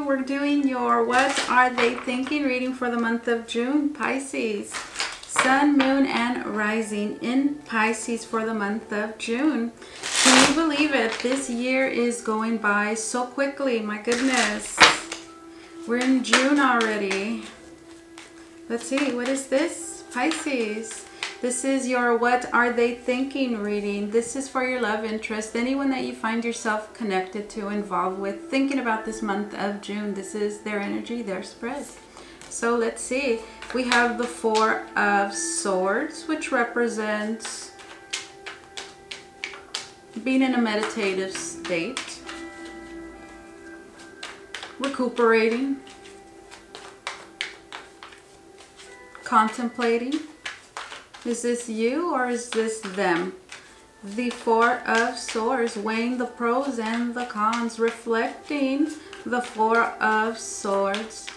you. We're doing your What Are They Thinking reading for the month of June, Pisces. Sun, Moon, and Rising in Pisces for the month of June. Can you believe it? This year is going by so quickly. My goodness. We're in June already. Let's see. What is this? Pisces. This is your What Are They Thinking reading. This is for your love interest. Anyone that you find yourself connected to, involved with, thinking about this month of June. This is their energy, their spread. So let's see. We have the Four of Swords, which represents being in a meditative state, recuperating, contemplating. Is this you or is this them? The Four of Swords, weighing the pros and the cons, reflecting the Four of Swords.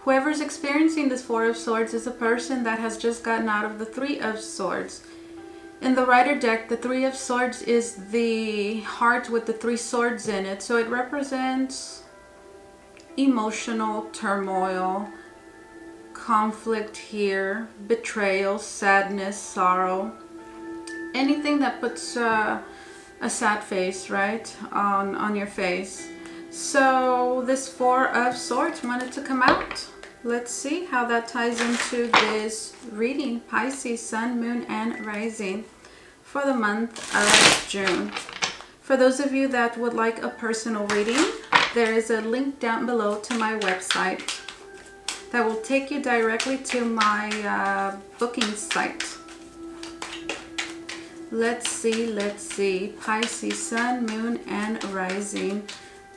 Whoever's experiencing this Four of Swords is a person that has just gotten out of the Three of Swords. In the Rider deck, the Three of Swords is the heart with the three swords in it. So it represents emotional turmoil, conflict here, betrayal, sadness, sorrow. Anything that puts a sad face, right, on your face. So this Four of Swords wanted to come out. Let's see how that ties into this reading. Pisces, Sun, Moon, and Rising for the month of June. For those of you that would like a personal reading, there is a link down below to my website that will take you directly to my booking site. Let's see. Pisces, Sun, Moon, and Rising.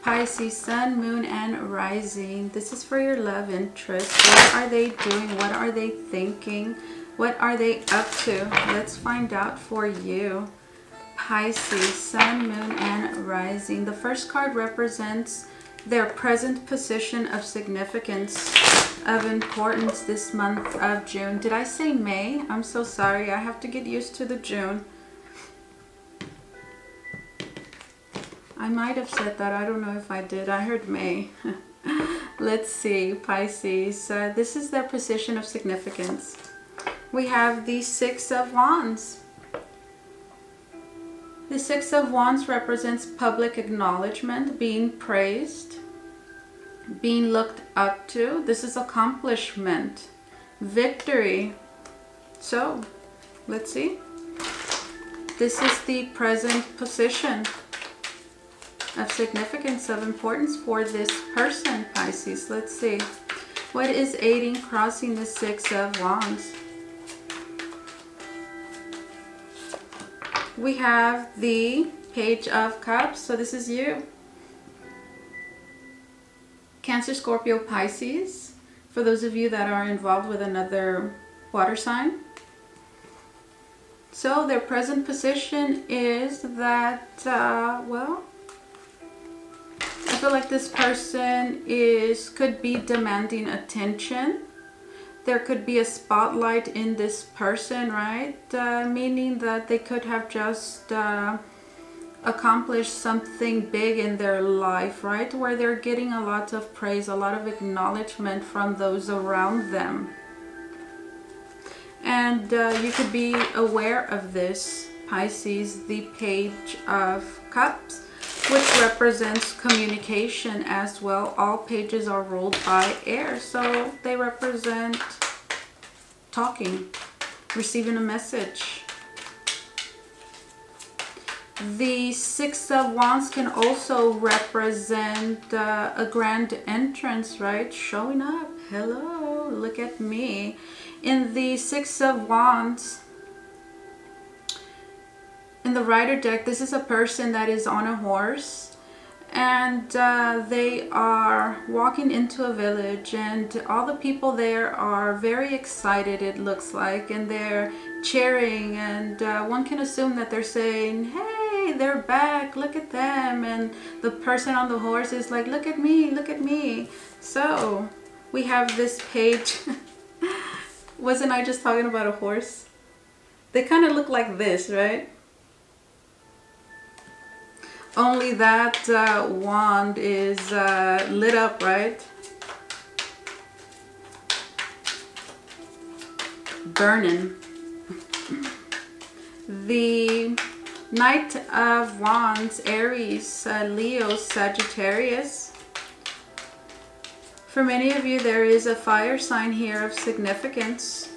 Pisces, Sun, Moon, and Rising. This is for your love interest. What are they doing? What are they thinking? What are they up to? Let's find out for you. Pisces, Sun, Moon, and Rising. The first card represents their present position of significance, of importance this month of June. Did I say May? I'm so sorry. I have to get used to the June. I might have said that. I don't know if I did. I heard May. Let's see. Pisces. This is their position of significance. We have the Six of Wands. The Six of Wands represents public acknowledgement, being praised, being looked up to. This is accomplishment, victory. So, let's see. This is the present position of significance, of importance for this person, Pisces. Let's see. What is aiding crossing the Six of Wands? We have the Page of Cups. So this is you. Cancer, Scorpio, Pisces. For those of you that are involved with another water sign. So their present position is that, well, I feel like this person could be demanding attention. There could be a spotlight in this person, right? Meaning that they could have just accomplished something big in their life, right? Where they're getting a lot of praise, a lot of acknowledgement from those around them. And you could be aware of this, Pisces, the Page of Cups, which represents communication as well. All pages are ruled by air, so they represent talking, receiving a message. The Six of Wands can also represent a grand entrance, right? Showing up. Hello, look at me. In the Six of Wands, in the Rider deck, this is a person that is on a horse, and they are walking into a village, and all the people there are very excited, it looks like, and they're cheering, and one can assume that they're saying, hey, they're back, look at them, and the person on the horse is like, look at me, look at me. So we have this page. Wasn't I just talking about a horse? They kind of look like this, right? Only that wand is lit up, right? Burning. The Knight of Wands, Aries, Leo, Sagittarius. For many of you, there is a fire sign here of significance.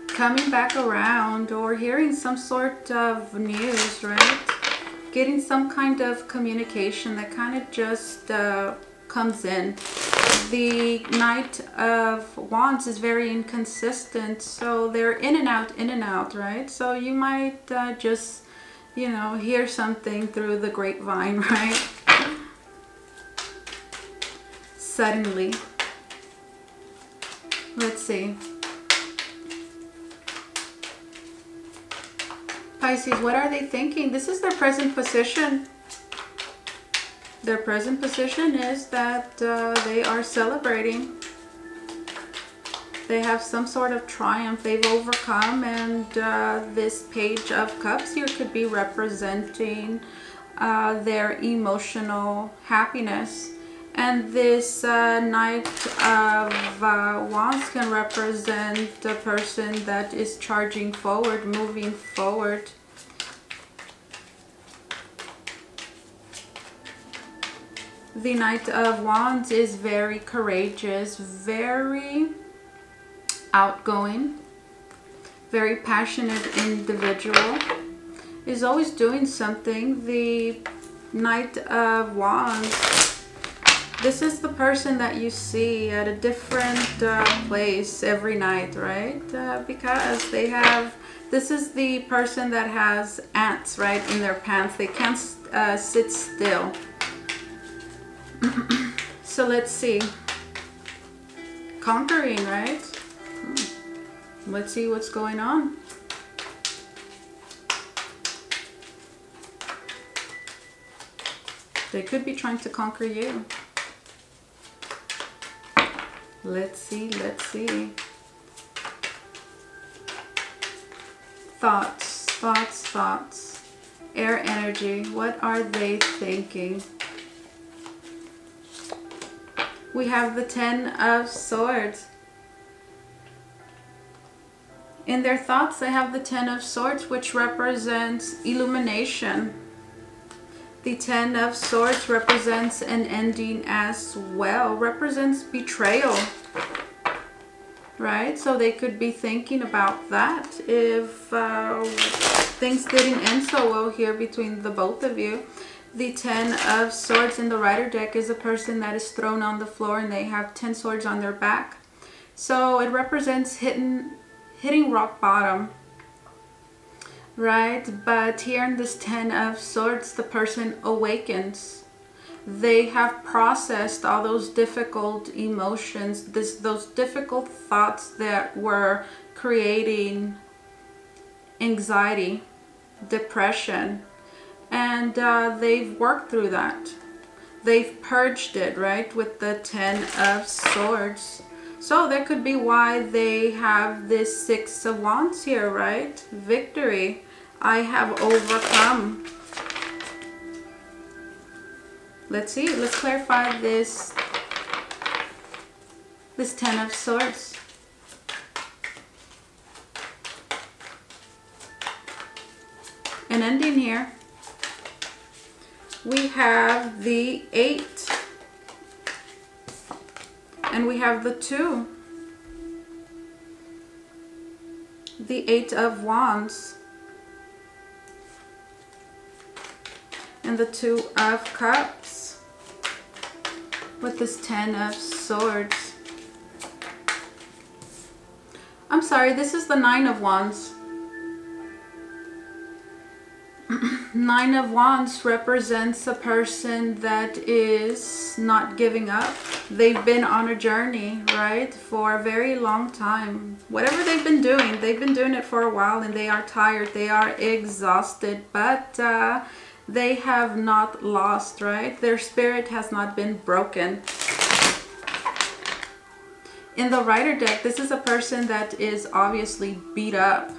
Coming back around or hearing some sort of news, right? Getting some kind of communication that kind of just comes in. The Knight of Wands is very inconsistent, so they're in and out, right? So you might just, you know, hear something through the grapevine, right? Suddenly. Let's see. Pisces, what are they thinking? This is their present position. Their present position is that they are celebrating. They have some sort of triumph they've overcome, and this Page of Cups here could be representing their emotional happiness. And this Knight of Wands can represent the person that is charging forward, moving forward. The Knight of Wands is very courageous, very outgoing, very passionate individual, is always doing something. The Knight of Wands, this is the person that you see at a different place every night, right? Because they have, this is the person that has ants, right, in their pants. They can't sit still. So let's see. Conquering, right? Let's see what's going on. They could be trying to conquer you. Let's see, let's see. Thoughts, thoughts, thoughts. Air energy, what are they thinking? We have the Ten of Swords. In their thoughts, they have the Ten of Swords, which represents illumination. The Ten of Swords represents an ending as well, represents betrayal, right? So they could be thinking about that if things didn't end so well here between the both of you. The Ten of Swords in the Rider deck is a person that is thrown on the floor and they have 10 swords on their back. So it represents hitting rock bottom, right? But here in this Ten of Swords, the person awakens. They have processed all those difficult emotions, those difficult thoughts that were creating anxiety, depression, and they've worked through that. They've purged it, right, with the Ten of Swords. So that could be why they have this Six of Wands here, right? Victory. I have overcome. Let's see. Let's clarify this Ten of Swords. An ending here. We have the 8. And we have the 2. The 8 of Wands. And the 2 of Cups. With this 10 of Swords. I'm sorry, this is the 9 of Wands. 9 of Wands represents a person that is not giving up. They've been on a journey, right, for a very long time. Whatever they've been doing it for a while, and they are tired, they are exhausted, but they have not lost, right? Their spirit has not been broken. In the Rider deck, this is a person that is obviously beat up.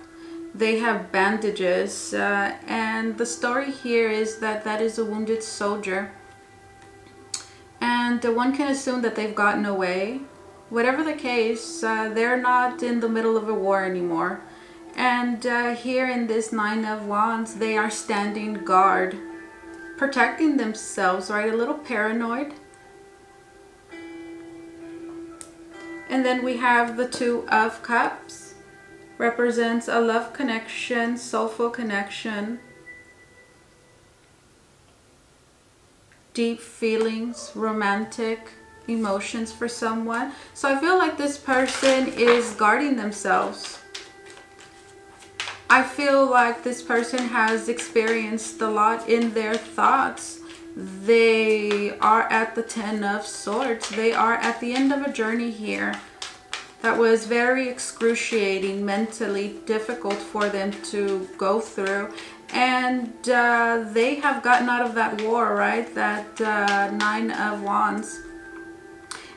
They have bandages, and the story here is that that is a wounded soldier. And one can assume that they've gotten away. Whatever the case, they're not in the middle of a war anymore. And here in this Nine of Wands, they are standing guard, protecting themselves, right? A little paranoid. And then we have the Two of Cups. Represents a love connection, soulful connection, deep feelings, romantic emotions for someone. So I feel like this person is guarding themselves. I feel like this person has experienced a lot in their thoughts. They are at the Ten of Swords. They are at the end of a journey here that was very excruciating, mentally difficult for them to go through. And they have gotten out of that war, right? That Nine of Wands.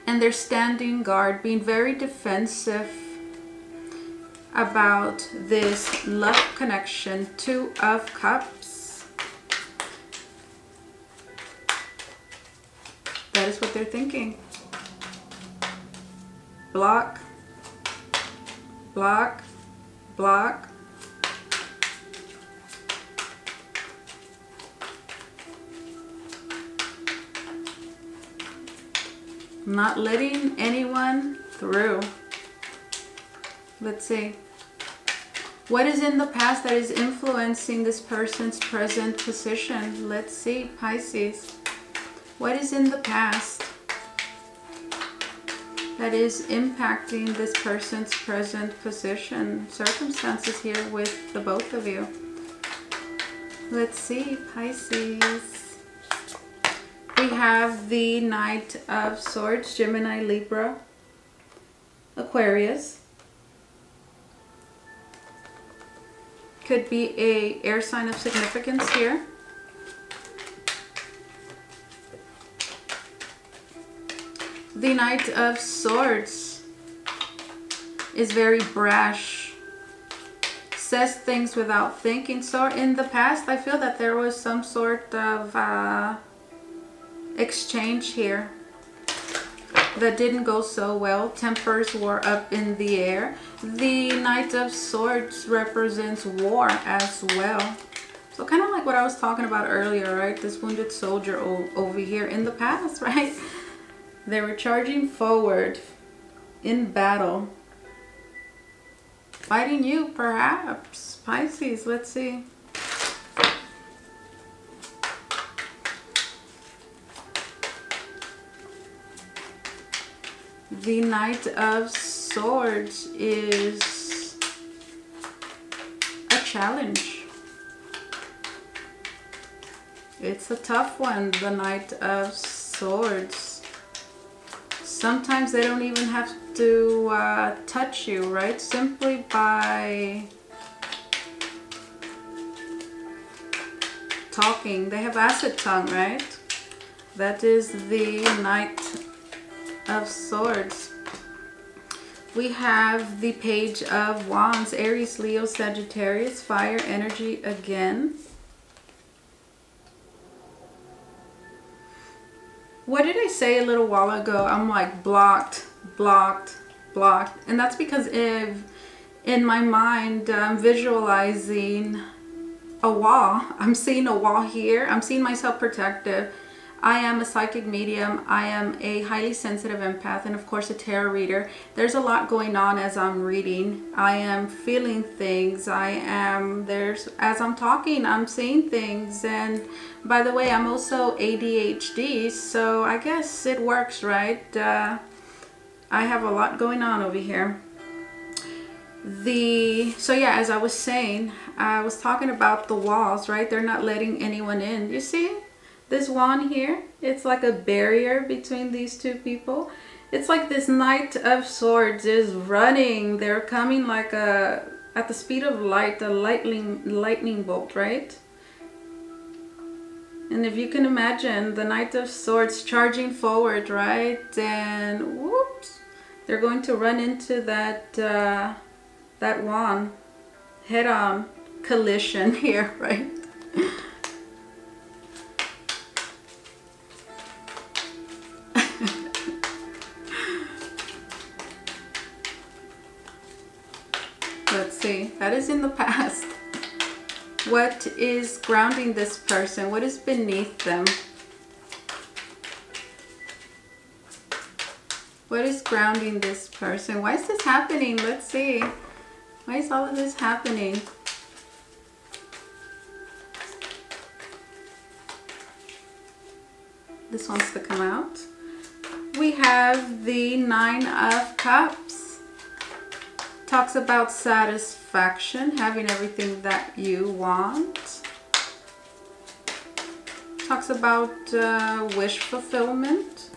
And they're standing guard, being very defensive about this love connection. Two of Cups. That is what they're thinking. Block. Block, block. Not letting anyone through. Let's see. What is in the past that is influencing this person's present position? Let's see, Pisces. What is in the past that is impacting this person's present position, circumstances here with the both of you? Let's see, Pisces. We have the Knight of Swords, Gemini, Libra, Aquarius. Could be a air sign of significance here. The Knight of Swords is very brash, says things without thinking. So in the past, I feel that there was some sort of exchange here that didn't go so well. Tempers were up in the air. The Knight of Swords represents war as well. So kind of like what I was talking about earlier, right? This wounded soldier over here in the past, right? They were charging forward in battle. Fighting you, perhaps. Pisces, let's see. The Knight of Swords is a challenge. It's a tough one, the Knight of Swords. Sometimes they don't even have to touch you, right? Simply by talking. They have acid tongue, right? That is the Knight of Swords. We have the Page of Wands, Aries, Leo, Sagittarius, fire energy again. What did I say a little while ago? I'm like blocked, blocked, blocked. And that's because in my mind, I'm visualizing a wall. I'm seeing a wall here. I'm seeing myself protective. I am a psychic medium. I am a highly sensitive empath, and of course a tarot reader. There's a lot going on as I'm reading. I am feeling things. As I'm talking, I'm seeing things. And by the way, I'm also ADHD, so I guess it works, right? I have a lot going on over here. So yeah, as I was saying, I was talking about the walls, right? They're not letting anyone in. You see? This wand here, it's like a barrier between these two people. It's like this Knight of Swords is running. They're coming like at the speed of light, a lightning bolt, right? And if you can imagine the Knight of Swords charging forward, right? And whoops, they're going to run into that wand. head-on collision here, right? Let's see, that is in the past. What is grounding this person? What is beneath them? What is grounding this person? Why is this happening? Let's see. Why is all of this happening? This wants to come out. We have the Nine of Cups. Talks about satisfaction, having everything that you want. Talks about wish fulfillment.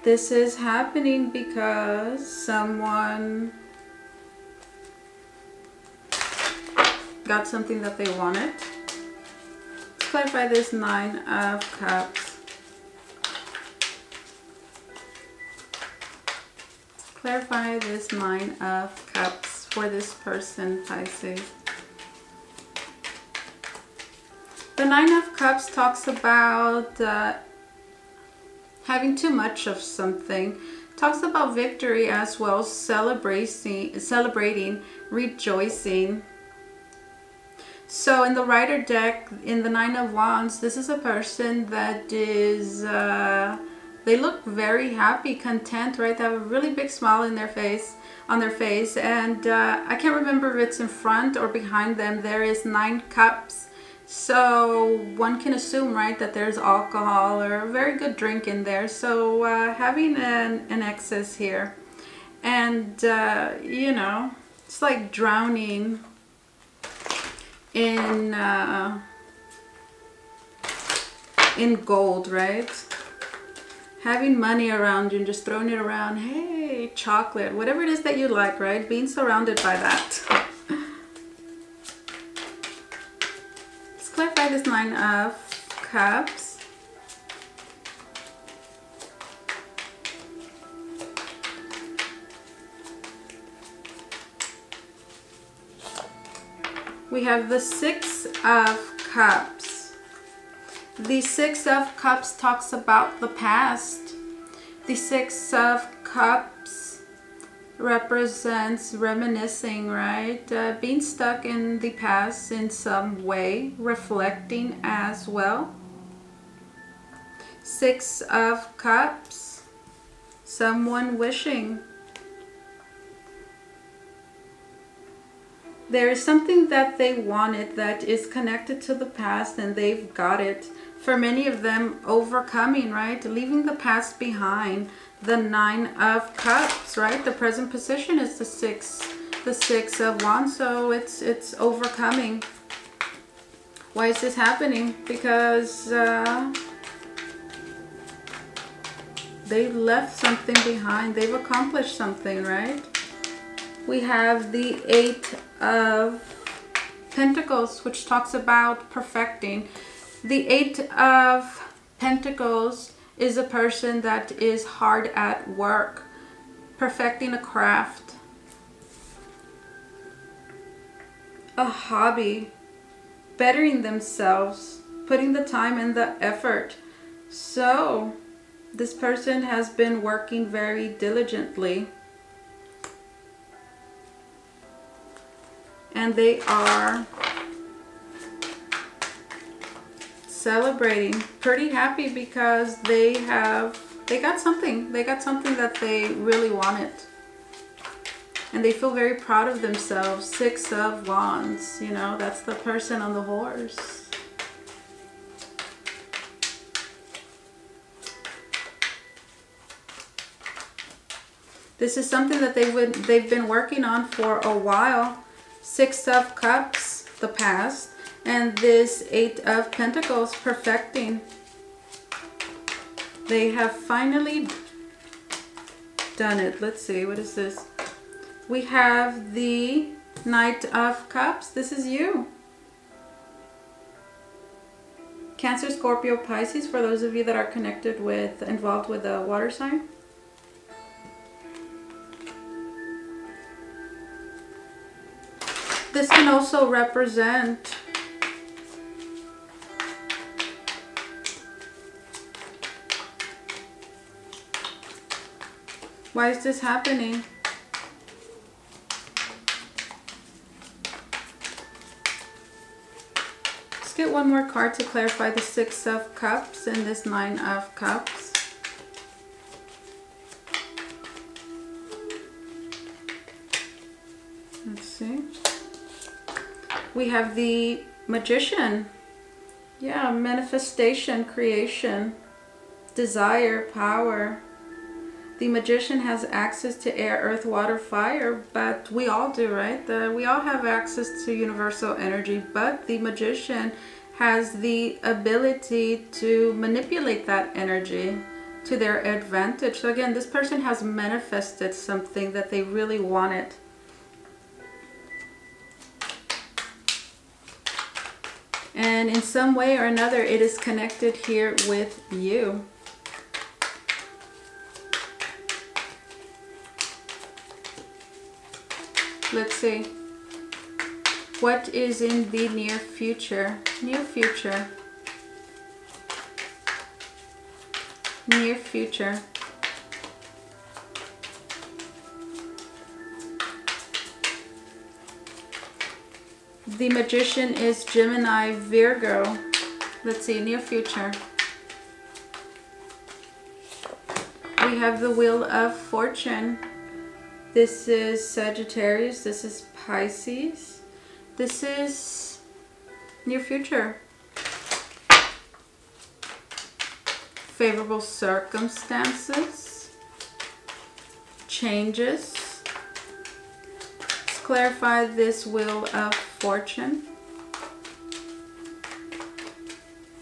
This is happening because someone got something that they wanted. Let's clarify this Nine of Cups. Clarify this Nine of Cups for this person, Pisces. The Nine of Cups talks about having too much of something. Talks about victory as well, celebrating, rejoicing. So in the Rider deck, in the Nine of Wands, this is a person that is, they look very happy, content, right? They have a really big smile in their face, on their face. And I can't remember if it's in front or behind them. There is 9 cups. So one can assume, right, that there's alcohol or a very good drink in there. So having an excess here. And, you know, it's like drowning in gold, right? Having money around you and just throwing it around. Hey, chocolate, whatever it is that you like, right? Being surrounded by that. Let's clarify this Nine of Cups. We have the Six of Cups. The Six of Cups talks about the past. The Six of Cups represents reminiscing, right? Being stuck in the past in some way, reflecting as well. Six of Cups, someone wishing. There is something that they wanted that is connected to the past and they've got it. For many of them, overcoming, right? Leaving the past behind. The Nine of Cups, right? The present position is the Six of Wands. So it's overcoming. Why is this happening? Because they've left something behind. They've accomplished something, right? We have the Eight of Pentacles, which talks about perfecting. The Eight of Pentacles is a person that is hard at work, perfecting a craft, a hobby, bettering themselves, putting the time and the effort. So this person has been working very diligently. And they are celebrating, pretty happy because they got something. They got something that they really wanted. And they feel very proud of themselves. Six of Wands, you know, that's the person on the horse. This is something that they've been working on for a while. Six of Cups, the past, and this Eight of Pentacles, perfecting. They have finally done it. Let's see, what is this? We have the Knight of Cups. This is you. Cancer, Scorpio, Pisces, for those of you that are connected with, involved with a water sign. This can also represent why is this happening? Let's get one more card to clarify the Six of Cups and this Nine of Cups. Let's see. We have the Magician. Yeah, manifestation, creation, desire, power. The Magician has access to air, earth, water, fire, but we all do, right? We all have access to universal energy, but the Magician has the ability to manipulate that energy to their advantage. So again, this person has manifested something that they really wanted. And in some way or another, it is connected here with you. Let's see. What is in the near future? Near future. Near future. The Magician is Gemini, Virgo. Let's see, near future. We have the Wheel of Fortune. This is Sagittarius. This is Pisces. This is near future. Favorable circumstances. Changes. Let's clarify this Wheel of Fortune.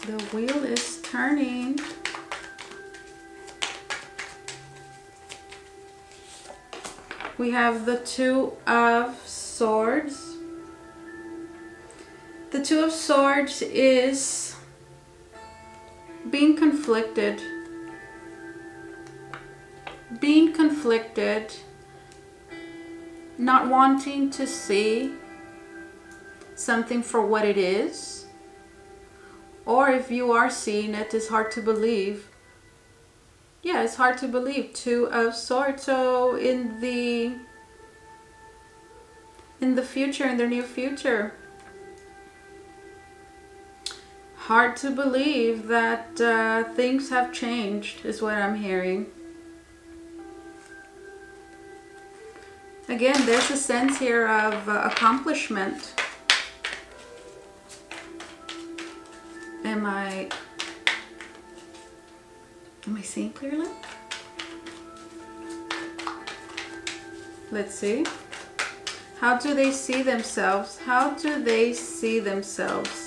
The wheel is turning. We have the Two of Swords. The Two of Swords is being conflicted. Being conflicted. Not wanting to see something for what it is. Or if you are seeing it, it's hard to believe. Yeah, it's hard to believe. Two of Swords. So in the future, in the near future, hard to believe that things have changed is what I'm hearing. Again, there's a sense here of accomplishment. Am I seeing clearly? Let's see. How do they see themselves? How do they see themselves?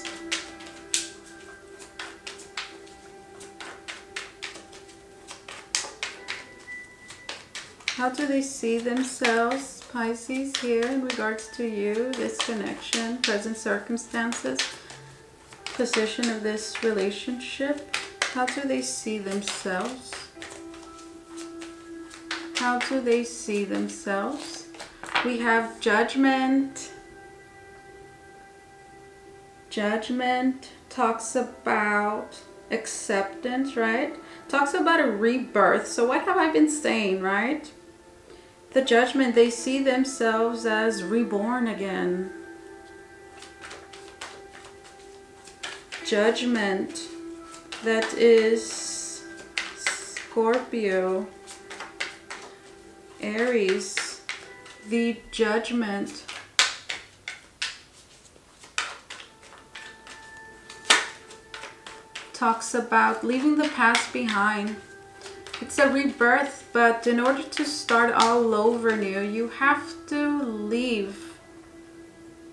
How do they see themselves, Pisces, here in regards to you, this connection, present circumstances, position of this relationship? How do they see themselves? How do they see themselves? We have Judgment. Judgment talks about acceptance, right? Talks about a rebirth. So what have I been saying, right? The Judgment, they see themselves as reborn again. Judgment, that is Scorpio, Aries. The Judgment talks about leaving the past behind. It's a rebirth, but in order to start all over new, you have to leave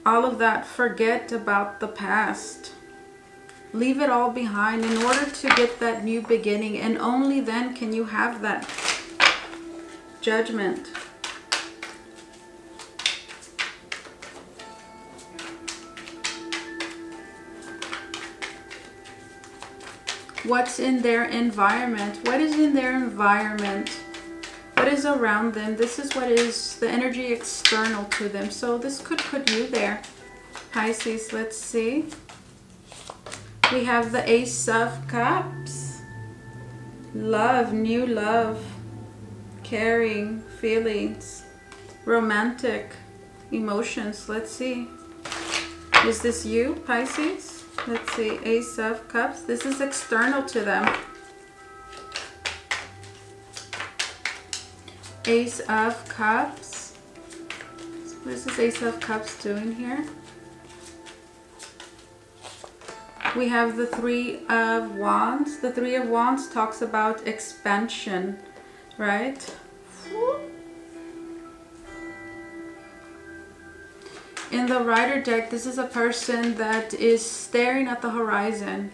all of that. Forget about the past. Leave it all behind in order to get that new beginning, and only then can you have that Judgment. What's in their environment? What is in their environment? What is is around them. This is what is the energy external to them. So this could put you there, Pisces. Let's see. We have the Ace of Cups. Love, new love, caring, feelings, romantic emotions. Let's see. Is this you, Pisces? Let's see. Ace of Cups. This is external to them. Ace of Cups. What is this Ace of Cups doing here? We have the Three of Wands. The Three of Wands talks about expansion, right? In the Rider deck, this is a person that is staring at the horizon.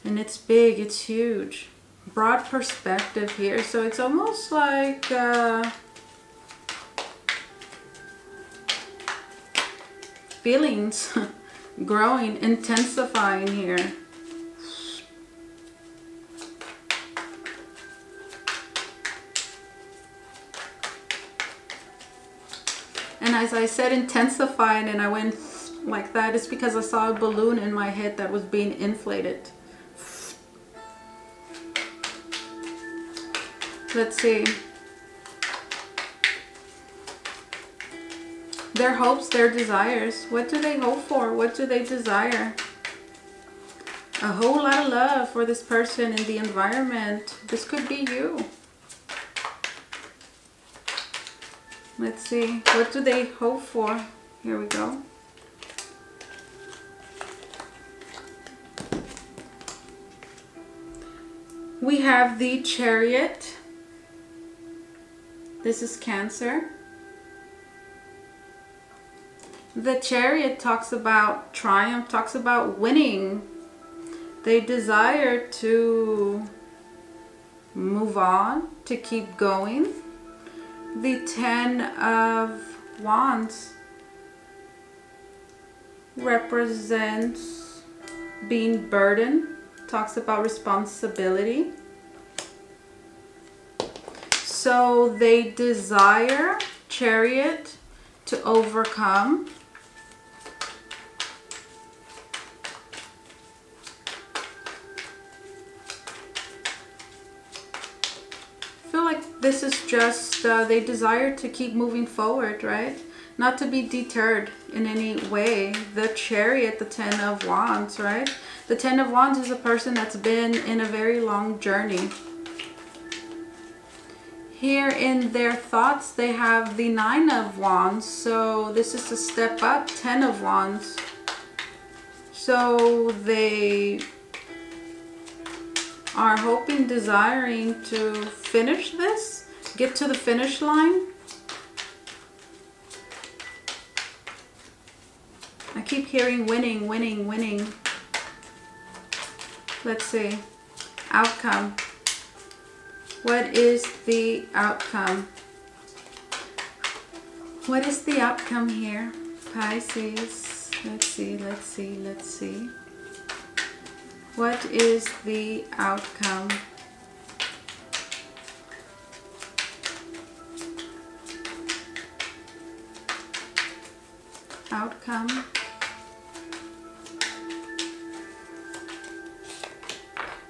And it's big, it's huge. Broad perspective here. So it's almost like feelings growing, intensifying here. And as I said intensifying and I went like that, it's because I saw a balloon in my head that was being inflated. Let's see. Their hopes, their desires. What do they hope for? What do they desire? A whole lot of love for this person in the environment. This could be you. Let's see. What do they hope for? Here we go. We have the Chariot. This is Cancer. The Chariot talks about triumph, talks about winning. They desire to move on, to keep going. The Ten of Wands represents being burdened, talks about responsibility. So they desire, Chariot, to overcome. I feel like this is just, they desire to keep moving forward, right? Not to be deterred in any way. The Chariot, the Ten of Wands, right? The Ten of Wands is a person that's been in a very long journey. Here in their thoughts, they have the Nine of Wands. So this is a step up, Ten of Wands. So they are hoping, desiring to finish this, get to the finish line. I keep hearing winning, winning, winning. Let's see. Outcome. What is the outcome? What is the outcome here, Pisces? Let's see, let's see, let's see. What is the outcome? Outcome.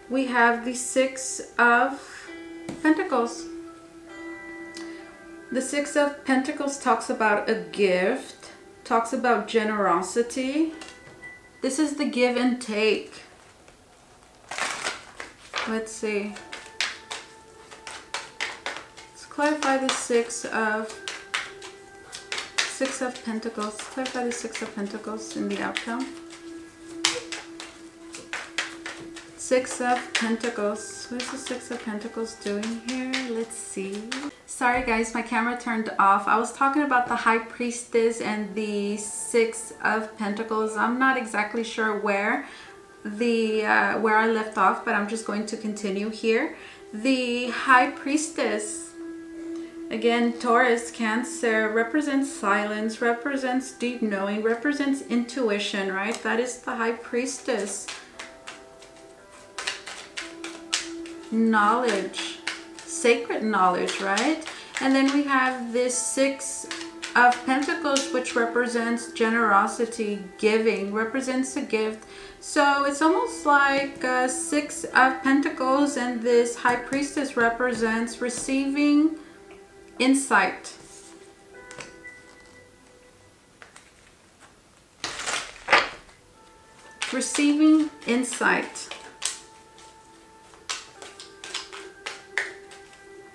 We have the Six of Pentacles. The Six of Pentacles talks about a gift, talks about generosity. This is the give and take. Let's see. Let's clarify the Six of Pentacles. Clarify the Six of Pentacles in the outcome. Six of Pentacles. What is the Six of Pentacles doing here? Let's see. Sorry guys, my camera turned off. I was talking about the High Priestess and the Six of Pentacles. I'm not exactly sure where I left off, but I'm just going to continue here. The High Priestess, again, Taurus, Cancer, represents silence, represents deep knowing, represents intuition, right? That is the High Priestess. Knowledge, sacred knowledge, right? And then we have this 6 of Pentacles, which represents generosity, giving, represents a gift. So it's almost like 6 of Pentacles, and this High Priestess represents receiving insight. Receiving insight.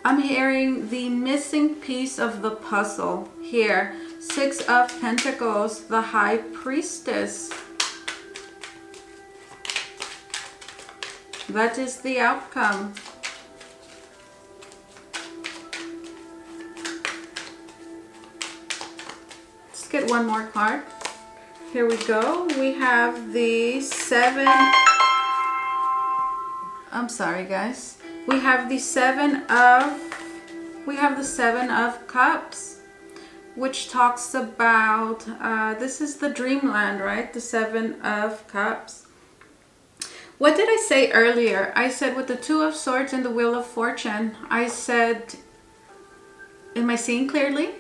I'm hearing the missing piece of the puzzle here. 6 of Pentacles, the High Priestess. That is the outcome. Let's get one more card. Here we go. We have the 7. I'm sorry, guys. We have the 7 of Cups, which talks about this is the dreamland, right? The 7 of Cups. What did I say earlier? I said with the 2 of Swords and the Wheel of Fortune, I said, am I seeing clearly?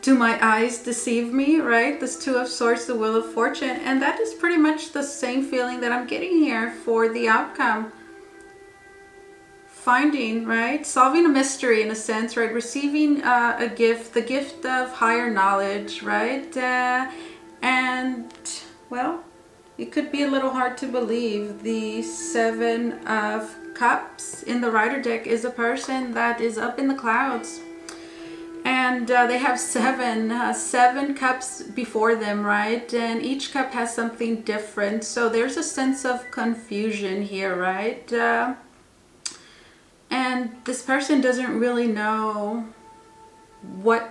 Do my eyes deceive me, right? This 2 of Swords, the Wheel of Fortune. And that is pretty much the same feeling that I'm getting here for the outcome. Finding, right? Solving a mystery in a sense, right? Receiving a gift, the gift of higher knowledge, right? And, well, it could be a little hard to believe. The 7 of Cups in the Rider deck is a person that is up in the clouds. And they have 7 cups before them, right? And each cup has something different. So there's a sense of confusion here, right? And this person doesn't really know what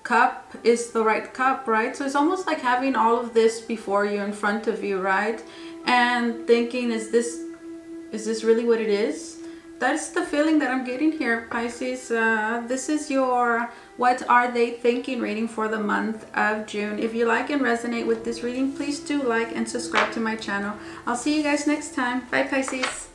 cup is the right cup, right? So it's almost like having all of this before you, in front of you, right? And thinking, is this really what it is? That's the feeling that I'm getting here, Pisces. This is your What Are They Thinking reading for the month of June. If you like and resonate with this reading, please do like and subscribe to my channel. I'll see you guys next time. Bye, Pisces.